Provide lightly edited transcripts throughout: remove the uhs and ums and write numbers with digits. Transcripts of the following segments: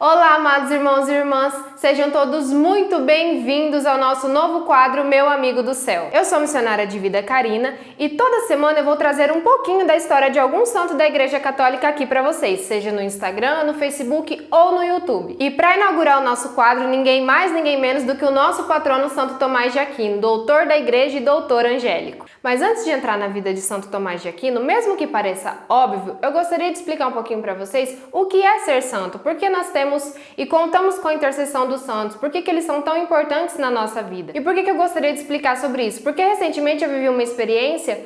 Olá, amados irmãos e irmãs, sejam todos muito bem-vindos ao nosso novo quadro Meu Amigo do Céu. Eu sou a missionária de vida Karina e toda semana eu vou trazer um pouquinho da história de algum santo da Igreja Católica aqui para vocês, seja no Instagram, no Facebook ou no YouTube. E para inaugurar o nosso quadro, ninguém mais, ninguém menos do que o nosso patrono Santo Tomás de Aquino, doutor da Igreja e doutor angélico. Mas antes de entrar na vida de Santo Tomás de Aquino, mesmo que pareça óbvio, eu gostaria de explicar um pouquinho para vocês o que é ser santo, porque nós temos e contamos com a intercessão dos santos, por que eles são tão importantes na nossa vida. E por que eu gostaria de explicar sobre isso? Porque recentemente eu vivi uma experiência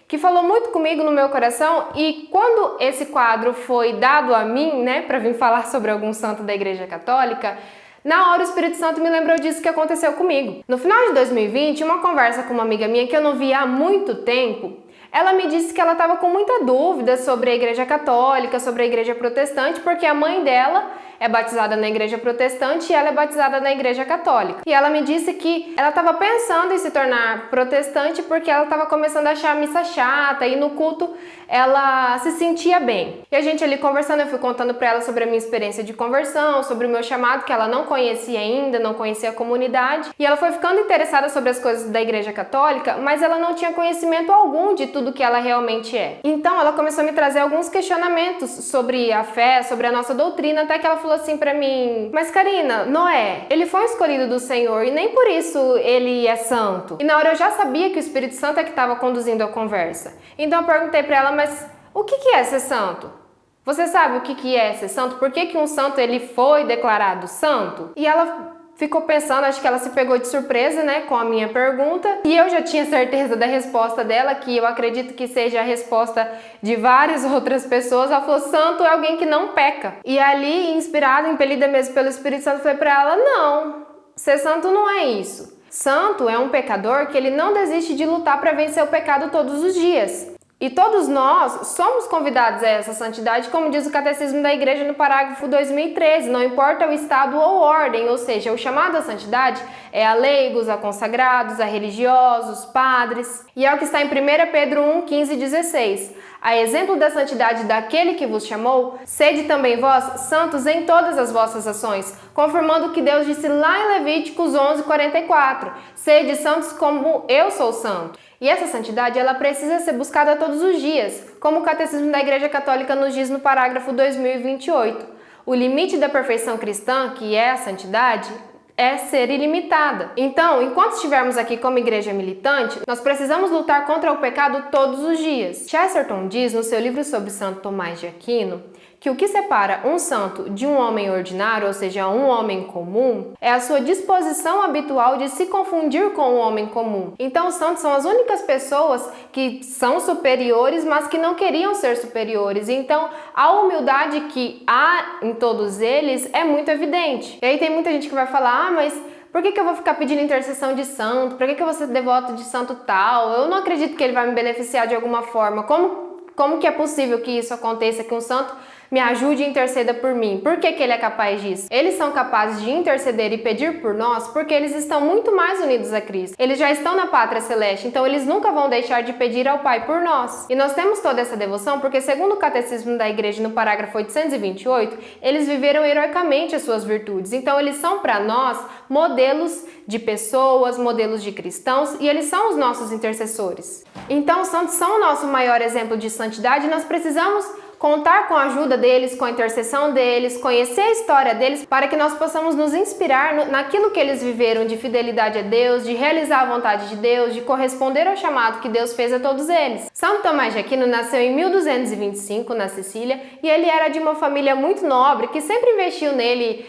que falou muito comigo no meu coração e quando esse quadro foi dado a mim, para vir falar sobre algum santo da Igreja Católica, na hora o Espírito Santo me lembrou disso que aconteceu comigo. No final de 2020, uma conversa com uma amiga minha que eu não via há muito tempo, ela me disse que ela estava com muita dúvida sobre a Igreja Católica, sobre a Igreja Protestante, porque a mãe dela é batizada na Igreja Protestante e ela é batizada na Igreja Católica. E ela me disse que ela estava pensando em se tornar protestante porque ela estava começando a achar a missa chata e no culto ela se sentia bem. E a gente ali conversando, eu fui contando para ela sobre a minha experiência de conversão, sobre o meu chamado, que ela não conhecia ainda, não conhecia a comunidade. E ela foi ficando interessada sobre as coisas da Igreja Católica, mas ela não tinha conhecimento algum de tudo que ela realmente é. Então ela começou a me trazer alguns questionamentos sobre a fé, sobre a nossa doutrina, até que ela falou assim pra mim: mas Karina, Noé, ele foi escolhido do Senhor e nem por isso ele é santo. E na hora eu já sabia que o Espírito Santo é que estava conduzindo a conversa. Então eu perguntei pra ela: mas o que é ser santo? Você sabe o que é ser santo? Por que um santo ele foi declarado santo? E ela ficou pensando, acho que ela se pegou de surpresa, com a minha pergunta. E eu já tinha certeza da resposta dela, que eu acredito que seja a resposta de várias outras pessoas. Ela falou: santo é alguém que não peca. E ali, inspirada, impelida mesmo pelo Espírito Santo, eu falei pra ela: não, ser santo não é isso. Santo é um pecador que ele não desiste de lutar para vencer o pecado todos os dias. E todos nós somos convidados a essa santidade, como diz o Catecismo da Igreja no parágrafo 2013, não importa o estado ou ordem, ou seja, o chamado à santidade é a leigos, a consagrados, a religiosos, padres. E é o que está em 1 Pedro 1, 15 e 16. A exemplo da santidade daquele que vos chamou, sede também vós santos em todas as vossas ações, confirmando o que Deus disse lá em Levíticos 11, 44. Sede santos como eu sou santo. E essa santidade, ela precisa ser buscada todos os dias, como o Catecismo da Igreja Católica nos diz no parágrafo 2028. O limite da perfeição cristã, que é a santidade, é ser ilimitada. Então, enquanto estivermos aqui como igreja militante, nós precisamos lutar contra o pecado todos os dias. Chesterton diz no seu livro sobre Santo Tomás de Aquino que o que separa um santo de um homem ordinário, ou seja, um homem comum, é a sua disposição habitual de se confundir com o homem comum. Então, os santos são as únicas pessoas que são superiores, mas que não queriam ser superiores. Então, a humildade que há em todos eles é muito evidente. E aí tem muita gente que vai falar: mas por que eu vou ficar pedindo intercessão de santo? Por que eu vou ser devoto de santo tal? Eu não acredito que ele vai me beneficiar de alguma forma. Como que é possível que isso aconteça, que um santo me ajude e interceda por mim? Por que ele é capaz disso? Eles são capazes de interceder e pedir por nós porque eles estão muito mais unidos a Cristo. Eles já estão na pátria celeste, então eles nunca vão deixar de pedir ao Pai por nós. E nós temos toda essa devoção porque, segundo o Catecismo da Igreja no parágrafo 828, eles viveram heroicamente as suas virtudes. Então eles são para nós modelos de pessoas, modelos de cristãos, e eles são os nossos intercessores. Então os santos são o nosso maior exemplo de santidade e nós precisamos contar com a ajuda deles, com a intercessão deles, conhecer a história deles, para que nós possamos nos inspirar naquilo que eles viveram de fidelidade a Deus, de realizar a vontade de Deus, de corresponder ao chamado que Deus fez a todos eles. Santo Tomás de Aquino nasceu em 1225 na Sicília e ele era de uma família muito nobre que sempre investiu nele,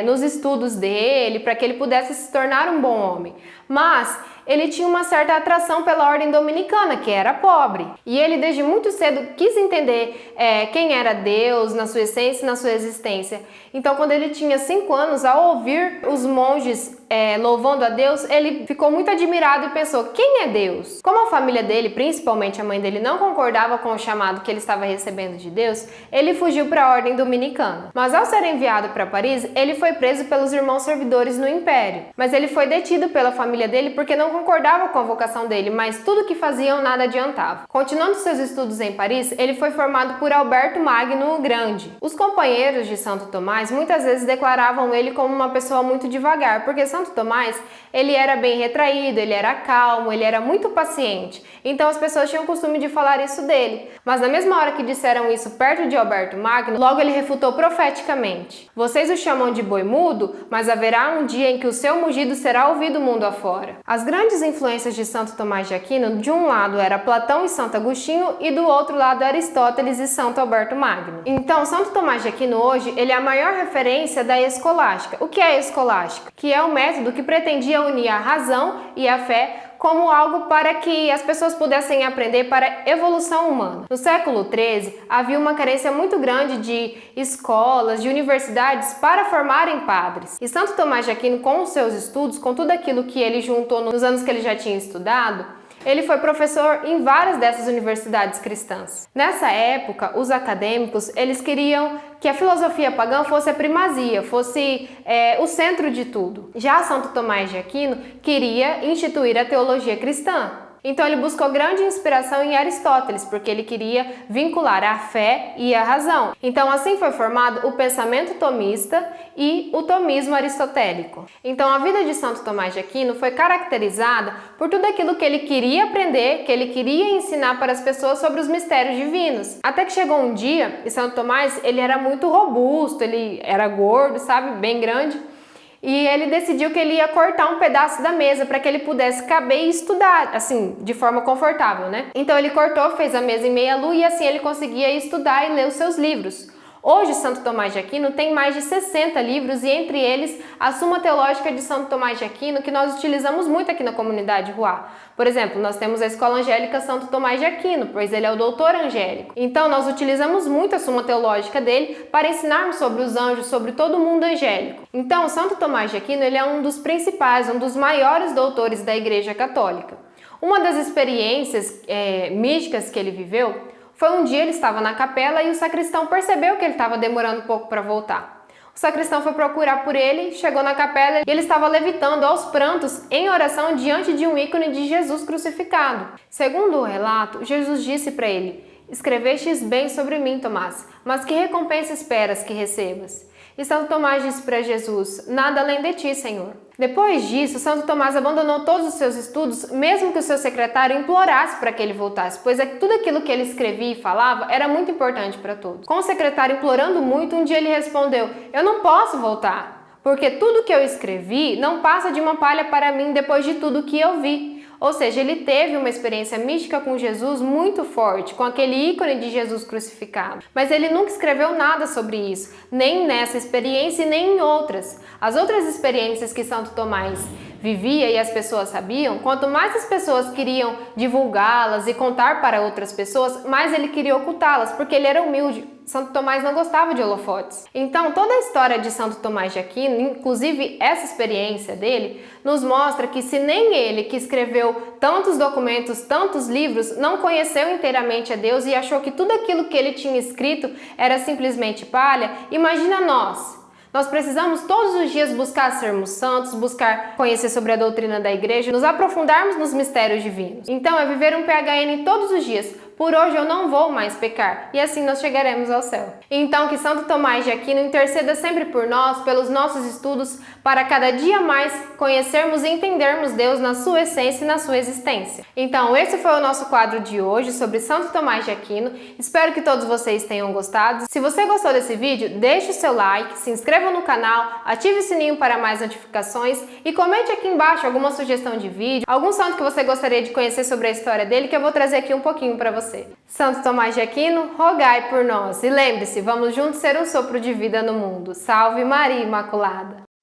nos estudos dele, para que ele pudesse se tornar um bom homem. Mas ele tinha uma certa atração pela ordem dominicana, que era pobre. E ele, desde muito cedo, quis entender quem era Deus na sua essência e na sua existência. Então, quando ele tinha 5 anos, ao ouvir os monges louvando a Deus, ele ficou muito admirado e pensou: quem é Deus? Como a família dele, principalmente a mãe dele, não concordava com o chamado que ele estava recebendo de Deus, ele fugiu para a ordem dominicana. Mas ao ser enviado para Paris, ele foi preso pelos irmãos servidores no Império. Mas ele foi detido pela família dele porque não concordava com a vocação dele, mas tudo que faziam nada adiantava. Continuando seus estudos em Paris, ele foi formado por Alberto Magno o Grande. Os companheiros de Santo Tomás muitas vezes declaravam ele como uma pessoa muito devagar, porque Santo Tomás, ele era bem retraído, ele era calmo, ele era muito paciente. Então as pessoas tinham o costume de falar isso dele. Mas na mesma hora que disseram isso perto de Alberto Magno, logo ele refutou profeticamente: vocês o chamam de boi mudo, mas haverá um dia em que o seu mugido será ouvido mundo afora. As grandes influências de Santo Tomás de Aquino, de um lado era Platão e Santo Agostinho, e do outro lado Aristóteles e Santo Alberto Magno. Então, Santo Tomás de Aquino hoje, ele é a maior referência da escolástica. O que é a escolástica? Que é o método que pretendia unir a razão e a fé como algo para que as pessoas pudessem aprender para a evolução humana. No século XIII, havia uma carência muito grande de escolas, de universidades para formarem padres. E Santo Tomás de Aquino, com os seus estudos, com tudo aquilo que ele juntou nos anos que ele já tinha estudado, ele foi professor em várias dessas universidades cristãs. Nessa época, os acadêmicos, eles queriam que a filosofia pagã fosse a primazia, fosse o centro de tudo. Já Santo Tomás de Aquino queria instituir a teologia cristã. Então ele buscou grande inspiração em Aristóteles, porque ele queria vincular a fé e a razão. Então assim foi formado o pensamento tomista e o tomismo aristotélico. Então a vida de Santo Tomás de Aquino foi caracterizada por tudo aquilo que ele queria aprender, que ele queria ensinar para as pessoas sobre os mistérios divinos. Até que chegou um dia, e Santo Tomás, ele era muito robusto, ele era gordo, sabe, bem grande. E ele decidiu que ele ia cortar um pedaço da mesa para que ele pudesse caber e estudar, assim, de forma confortável, né? Então ele cortou, fez a mesa em meia lua e assim ele conseguia estudar e ler os seus livros. Hoje, Santo Tomás de Aquino tem mais de 60 livros e entre eles a Suma Teológica de Santo Tomás de Aquino, que nós utilizamos muito aqui na comunidade Ruá. Por exemplo, nós temos a Escola Angélica Santo Tomás de Aquino, pois ele é o doutor angélico. Então, nós utilizamos muito a Suma Teológica dele para ensinarmos sobre os anjos, sobre todo o mundo angélico. Então, Santo Tomás de Aquino ele é um dos principais, um dos maiores doutores da Igreja Católica. Uma das experiências místicas que ele viveu foi um dia ele estava na capela e o sacristão percebeu que ele estava demorando um pouco para voltar. O sacristão foi procurar por ele, chegou na capela e ele estava levitando aos prantos em oração diante de um ícone de Jesus crucificado. Segundo o relato, Jesus disse para ele: escrevestes bem sobre mim, Tomás, mas que recompensa esperas que recebas? E Santo Tomás disse para Jesus: nada além de ti, Senhor. Depois disso, Santo Tomás abandonou todos os seus estudos, mesmo que o seu secretário implorasse para que ele voltasse, pois tudo aquilo que ele escrevia e falava era muito importante para todos. Com o secretário implorando muito, um dia ele respondeu: eu não posso voltar, porque tudo que eu escrevi não passa de uma palha para mim depois de tudo que eu vi. Ou seja, ele teve uma experiência mística com Jesus muito forte, com aquele ícone de Jesus crucificado. Mas ele nunca escreveu nada sobre isso, nem nessa experiência e nem em outras. As outras experiências que Santo Tomás vivia e as pessoas sabiam, quanto mais as pessoas queriam divulgá-las e contar para outras pessoas, mais ele queria ocultá-las, porque ele era humilde. Santo Tomás não gostava de holofotes. Então, toda a história de Santo Tomás de Aquino, inclusive essa experiência dele, nos mostra que se nem ele, que escreveu tantos documentos, tantos livros, não conheceu inteiramente a Deus e achou que tudo aquilo que ele tinha escrito era simplesmente palha, imagina nós. Nós precisamos todos os dias buscar sermos santos, buscar conhecer sobre a doutrina da igreja, nos aprofundarmos nos mistérios divinos. Então é viver um PHN todos os dias. Por hoje eu não vou mais pecar, e assim nós chegaremos ao céu. Então que Santo Tomás de Aquino interceda sempre por nós, pelos nossos estudos, para cada dia mais conhecermos e entendermos Deus na sua essência e na sua existência. Então esse foi o nosso quadro de hoje sobre Santo Tomás de Aquino. Espero que todos vocês tenham gostado. Se você gostou desse vídeo, deixe o seu like, se inscreva no canal, ative o sininho para mais notificações e comente aqui embaixo alguma sugestão de vídeo, algum santo que você gostaria de conhecer sobre a história dele, que eu vou trazer aqui um pouquinho para você. Santo Tomás de Aquino, rogai por nós. E lembre-se, vamos juntos ser um sopro de vida no mundo. Salve Maria Imaculada!